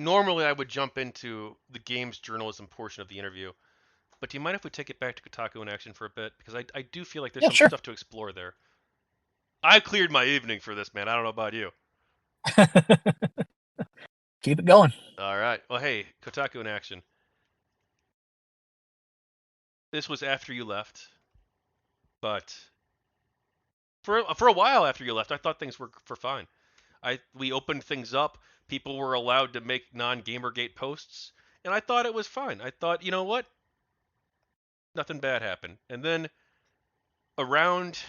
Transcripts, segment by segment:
normally I would jump into the games journalism portion of the interview, but do you mind if we take it back to Kotaku in Action for a bit? Because I do feel like there's Yeah, some sure. stuff to explore there. I cleared my evening for this, man. I don't know about you. Keep it going. All right. Well, hey, Kotaku in Action. This was after you left, but for a while after you left, I thought things were for fine. We opened things up. People were allowed to make non-GamerGate posts, and I thought it was fine. I thought, you know what? Nothing bad happened. And then around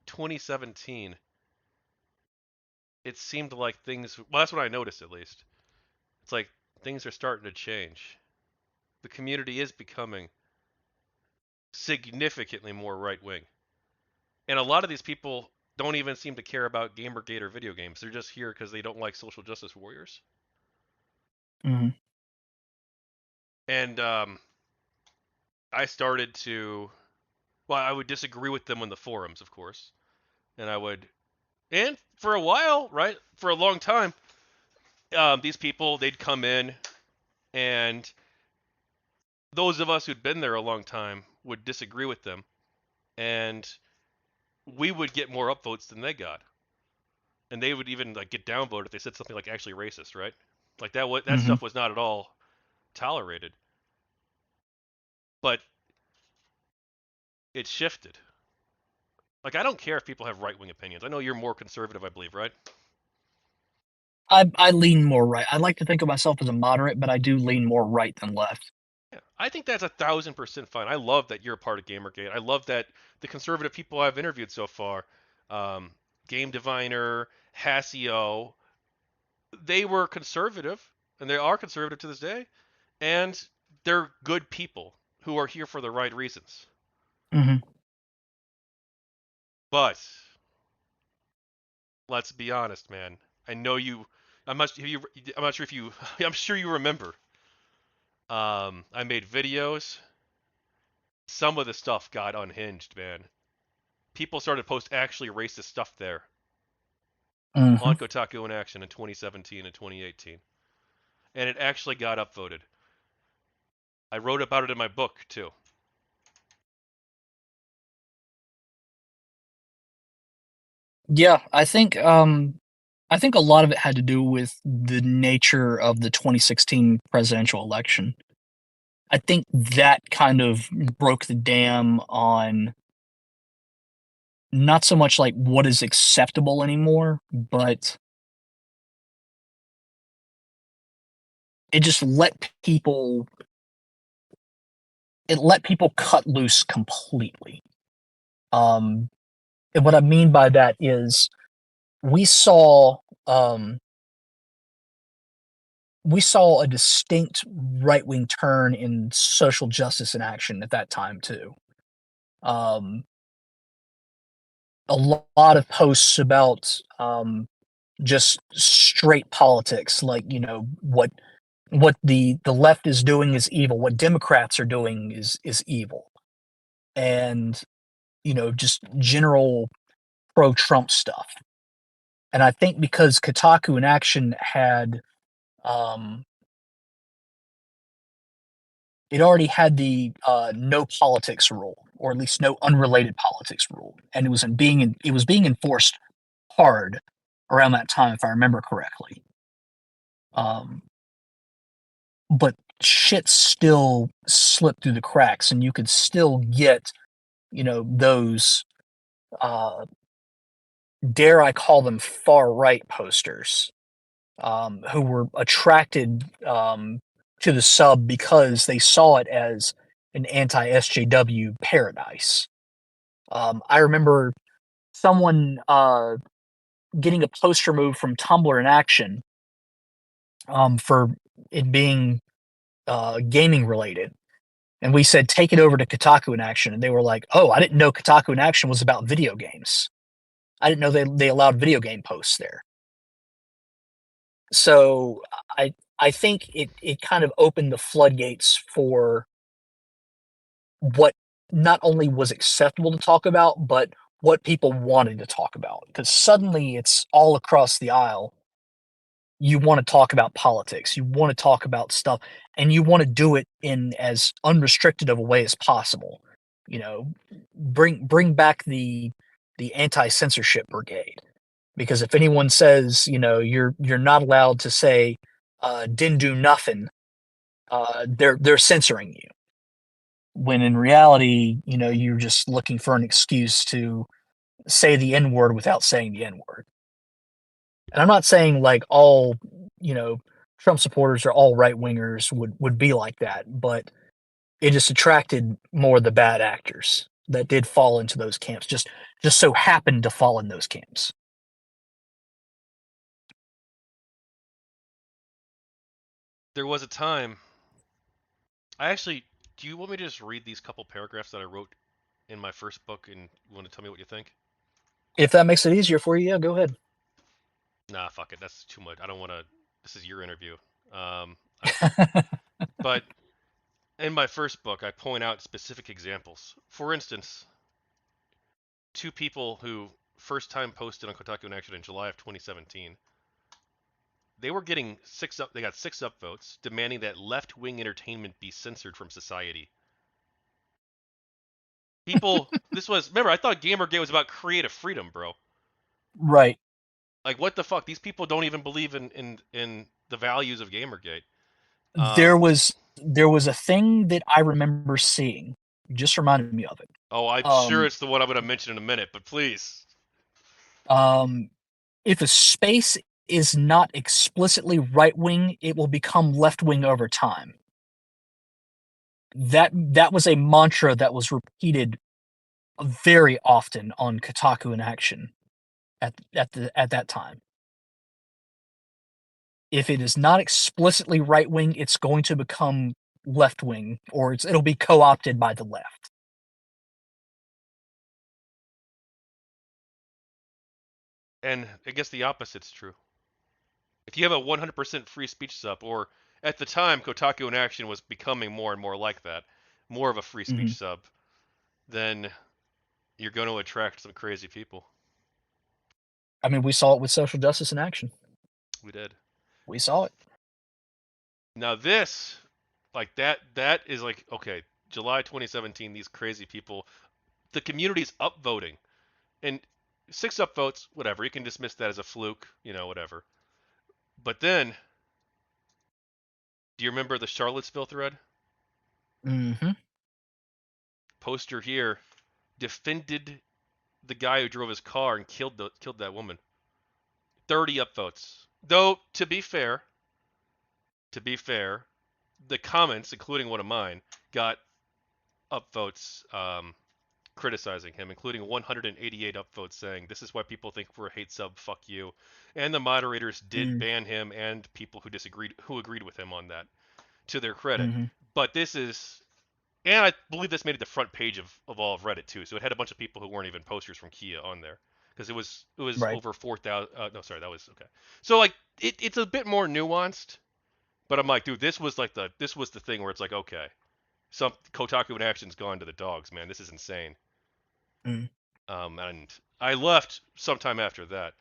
2017, it seemed like things. Well, that's what I noticed at least. It's like things are starting to change. The community is becoming significantly more right wing, and a lot of these people don't even seem to care about GamerGate or video games. They're just here because they don't like social justice warriors. Mm-hmm. And I started to. Well, I would disagree with them on the forums, of course, and I would. And for a while, right, for a long time, these people they'd come in, and those of us who'd been there a long time would disagree with them, and we would get more upvotes than they got, and they would even like get downvoted if they said something like actually racist, right? Like that Mm-hmm. stuff was not at all tolerated, but it shifted. Like I don't care if people have right wing opinions. I know you're more conservative, I believe, right? I lean more right. I like to think of myself as a moderate, but I do lean more right than left. Yeah, I think that's 1,000% fine. I love that you're a part of GamerGate. I love that the conservative people I've interviewed so far, um, Game Diviner, Hasio, they were conservative, and they are conservative to this day, and they're good people who are here for the right reasons. Mm-hmm. But let's be honest, man. I know you. I'm not sure if you. I'm sure you remember. I made videos. Some of the stuff got unhinged, man. People started to post actually racist stuff there Mm-hmm. on Kotaku in Action in 2017 and 2018, and it actually got upvoted. I wrote about it in my book too. Yeah, I think a lot of it had to do with the nature of the 2016 presidential election. I think that kind of broke the dam on not so much like what is acceptable anymore, but it just let people cut loose completely. Um, and what I mean by that is we saw um, we saw a distinct right wing turn in social justice in action at that time too. Um, a lot of posts about just straight politics, like what the left is doing is evil, what Democrats are doing is evil, and just general pro Trump stuff. And I think because Kotaku in Action had um, it already had the no politics rule, or at least no unrelated politics rule, and it was being enforced hard around that time, if I remember correctly. Um, but shit still slipped through the cracks, and you could still get those uh, dare I call them far right posters who were attracted to the sub because they saw it as an anti SJW paradise. I remember someone getting a post removed from Tumblr in Action for it being gaming related. And we said, take it over to Kotaku in Action. And they were like, oh, I didn't know Kotaku in Action was about video games. I didn't know they allowed video game posts there. So I think it kind of opened the floodgates for what not only was acceptable to talk about, but what people wanted to talk about. Because suddenly it's all across the aisle. you want to talk about politics, you want to talk about stuff, and you want to do it in as unrestricted of a way as possible. You know, bring back the anti-censorship brigade, because if anyone says, you know, you're not allowed to say didn't do nothing, they're censoring you. When in reality, you know, you're just looking for an excuse to say the N word without saying the N word. And I'm not saying like all, you know, Trump supporters or all right wingers would be like that, but it just attracted more of the bad actors that did fall into those camps. Just so happened to fall in those camps. There was a time. I actually. Do you want me to just read these couple paragraphs that I wrote in my first book, and you want to tell me what you think? If that makes it easier for you, yeah, go ahead. Nah, fuck it. That's too much. I don't want to. This is your interview. I, but in my first book, I point out specific examples. For instance, two people who first time posted on Kotaku in Action in July of 2017. They were getting six up. They got six upvotes demanding that left-wing entertainment be censored from society. People, this was remember. I thought GamerGate was about creative freedom, bro. Right. Like what the fuck? These people don't even believe in the values of GamerGate. There was there was a thing that I remember seeing. You just reminded me of it. Oh, I'm sure Um, it's the one I'm going to mention in a minute, but please. um, if a space is not explicitly right wing, it will become left wing over time. That was a mantra that was repeated very often on Kotaku in Action at that time. If it is not explicitly right wing, it's going to become left wing, or it'll be co opted by the left. And I guess the opposite's true. If you have a 100% free speech sub, or at the time, Kotaku in Action was becoming more and more like that, more of a free speech Mhm. sub, then you're going to attract some crazy people. I mean, we saw it with social justice in action. We did. We saw it. Now this, like that is like okay, July 2017. These crazy people, the community's upvoting, and six upvotes, whatever. You can dismiss that as a fluke, whatever. But then, do you remember the Charlottesville thread? Hmm. Poster here defended the guy who drove his car and killed that woman. 30 upvotes. Though to be fair, the comments, including one of mine, got upvotes criticizing him, including 188 upvotes saying this is why people think we're a hate sub, fuck you. And the moderators did Mm-hmm. ban him and people who agreed with him on that, to their credit. Mm-hmm. But this is, and I believe this made it the front page of all of Reddit too. So it had a bunch of people who weren't even posters from Kia on there because it was Right. over 4,000. No, sorry, that was okay. So like it's a bit more nuanced, but I'm like, dude, this was the thing where it's like, okay, some Kotaku in Action's gone to the dogs, man. This is insane. Mm. And I left sometime after that.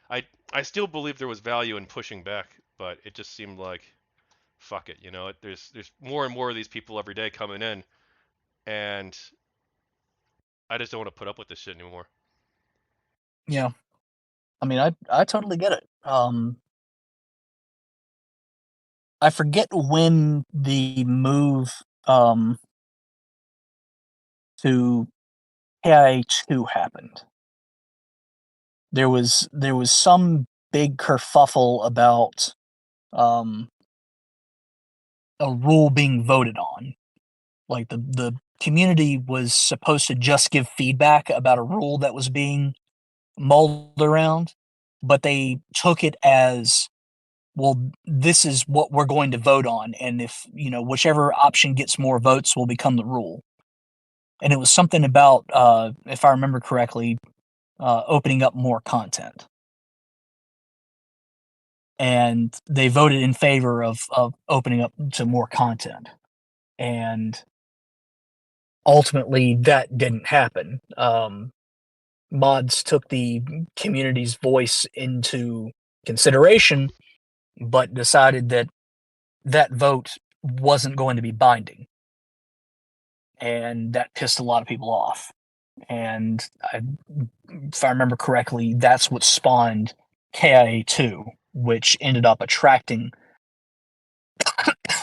I I still believe there was value in pushing back, but it just seemed like fuck it, there's more and more of these people every day coming in, and I just don't want to put up with this shit anymore. Yeah. I mean, I totally get it. I forget when the move to KI2 happened. There was some big kerfuffle about um, a rule being voted on. Like the community was supposed to just give feedback about a rule that was being mulled around, but they took it as, well, this is what we're going to vote on, and if whichever option gets more votes will become the rule. And it was something about, if I remember correctly, opening up more content. And they voted in favor of opening up to more content. And ultimately, that didn't happen. Mods took the community's voice into consideration, but decided that that vote wasn't going to be binding, and that pissed a lot of people off. And if I remember correctly, that's what spawned KIA 2, which ended up attracting,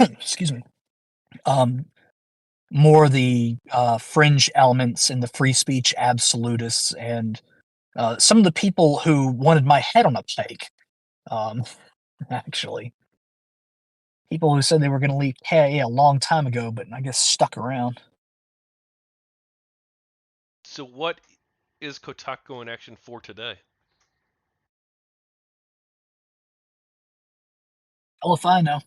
excuse me, um, more of the fringe elements and the free speech absolutists and some of the people who wanted my head on a pike. Um, actually, people who said they were going to leave KIA a long time ago, but I guess stuck around. So what is Kotaku in action for today? Hell if I know.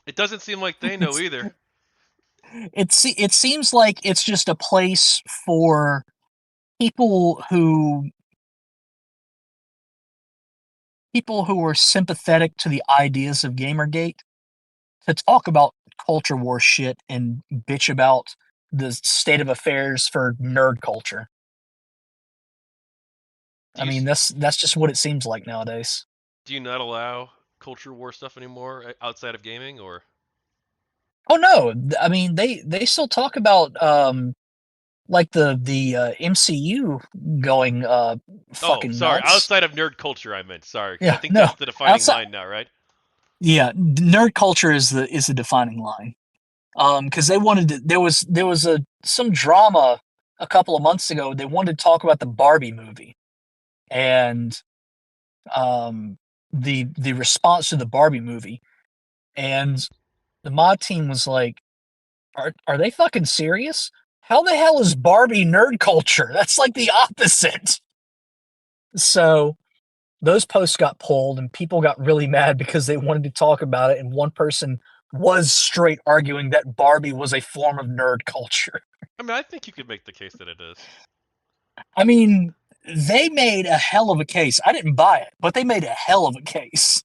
It doesn't seem like they know either. It seems like it's just a place for people who are sympathetic to the ideas of Gamergate to talk about culture war shit and bitch about the state of affairs for nerd culture. Do I you mean, that's just what it seems like nowadays. do you not allow culture war stuff anymore outside of gaming, or Oh no, I mean they still talk about like the MCU going oh, fucking sorry, nuts. outside of nerd culture I meant. Sorry, because I Yeah, think no, that's the defining outside. line now, right? Yeah, nerd culture is the defining line. Because they wanted to, there was a some drama a couple of months ago. They wanted to talk about the Barbie movie and um the response to the Barbie movie, and the mod team was like, are they fucking serious? How the hell is Barbie nerd culture? That's like the opposite. So those posts got pulled and people got really mad because they wanted to talk about it, and one person was straight arguing that Barbie was a form of nerd culture. I mean, I think you could make the case that it is, I mean, they made a hell of a case. I didn't buy it, but they made a hell of a case.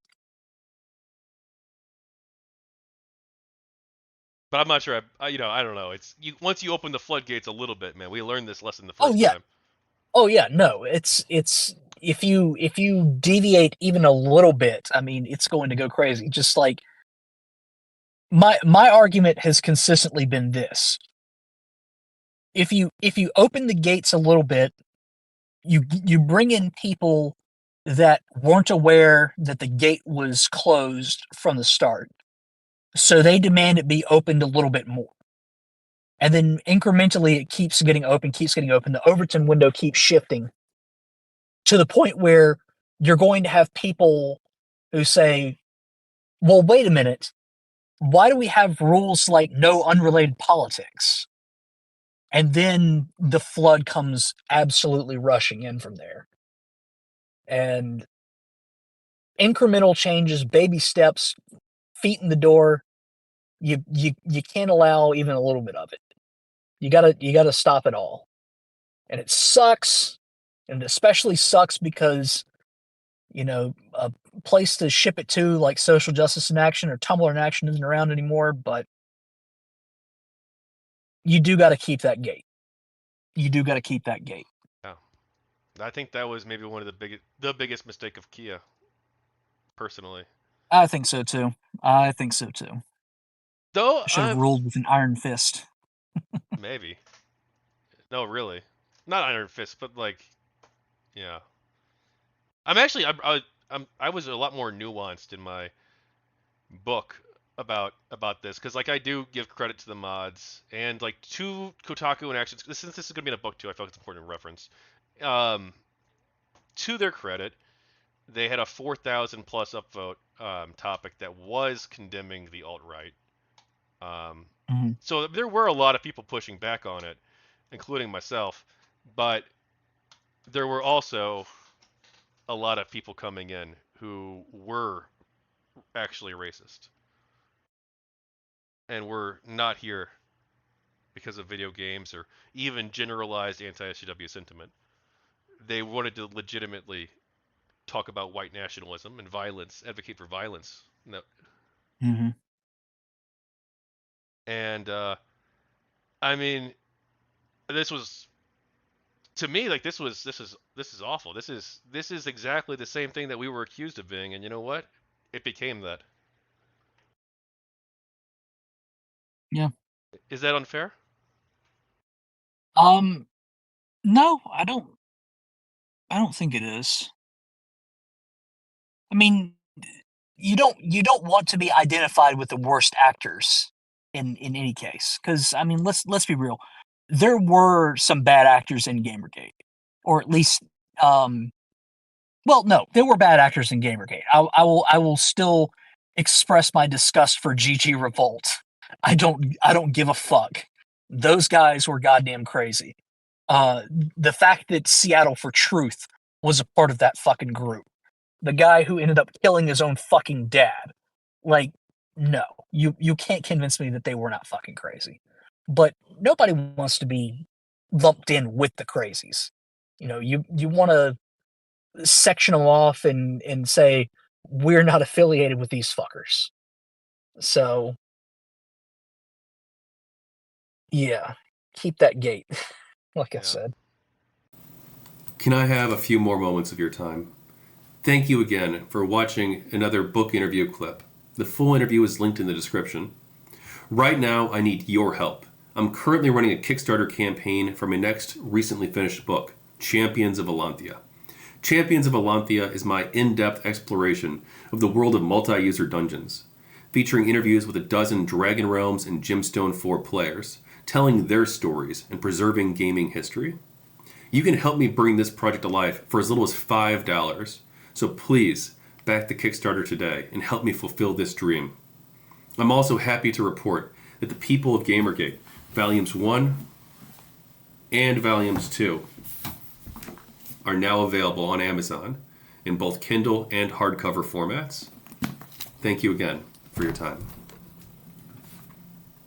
but I'm not sure. I don't know. It's once you open the floodgates a little bit, man. We learned this lesson the Oh first yeah. time. Oh yeah, no. It's if you deviate even a little bit, I mean, it's going to go crazy. Just like my argument has consistently been this. If you open the gates a little bit, you bring in people that weren't aware that the gate was closed from the start. So they demand it be opened a little bit more. And then incrementally it keeps getting open, keeps getting open. The Overton window keeps shifting to the point where you're going to have people who say, well, wait a minute. Why do we have rules like no unrelated politics? And then the flood comes absolutely rushing in from there. And incremental changes, baby steps, feet in the door. You can't allow even a little bit of it. You gotta stop it all. And it sucks. And it especially sucks because, a place to ship it to like Social Justice in Action or Tumblr in Action isn't around anymore, but you do gotta keep that gate. You do gotta keep that gate. Yeah, I think that was maybe one of the biggest mistake of Kia, personally. I think so too. I think so too. Though I should have I'm ruled with an iron fist. maybe no, really, not Iron Fist, but like, yeah. I'm actually I was a lot more nuanced in my book about this because like I do give credit to the mods and like to Kotaku and Actions. Since this is gonna be in a book too, I feel like it's important to reference. Um, to their credit, they had a 4,000 plus upvote topic that was condemning the alt right. Um, Mhm. so there were a lot of people pushing back on it, including myself, but there were also a lot of people coming in who were actually racist and were not here because of video games or even generalized anti-SJW sentiment. They wanted to legitimately talk about white nationalism and violence, advocate for violence. No, Mhm. and I mean, this was to me, like this is awful. This is exactly the same thing that we were accused of being, and you know what? It became that. Yeah. Is that unfair? Um. No, I don't. I don't think it is. I mean, you don't want to be identified with the worst actors in any case, because I mean, let's be real. There were some bad actors in GamerGate, or at least, um, well, no, there were bad actors in GamerGate. I will still express my disgust for GGRevolt. I don't give a fuck. Those guys were goddamn crazy. Uh, the fact that Seattle for Truth was a part of that fucking group, the guy who ended up killing his own fucking dad. Like, no, you can't convince me that they were not fucking crazy. But nobody wants to be lumped in with the crazies. You want to section them off and say we're not affiliated with these fuckers. So yeah, keep that gate. Like I Yeah. said. Can I have a few more moments of your time? Thank you again for watching another book interview clip. The full interview is linked in the description. Right now, I need your help. I'm currently running a Kickstarter campaign for my next recently finished book, Champions of Elanthia. Champions of Elanthia is my in-depth exploration of the world of multi-user dungeons, featuring interviews with a dozen Dragon Realms and Gemstone 4 players, telling their stories and preserving gaming history. You can help me bring this project to life for as little as $5, so please back the Kickstarter today and help me fulfill this dream. I'm also happy to report that The People of GamerGate, Volumes 1 and Volumes 2 are now available on Amazon in both Kindle and hardcover formats. Thank you again for your time.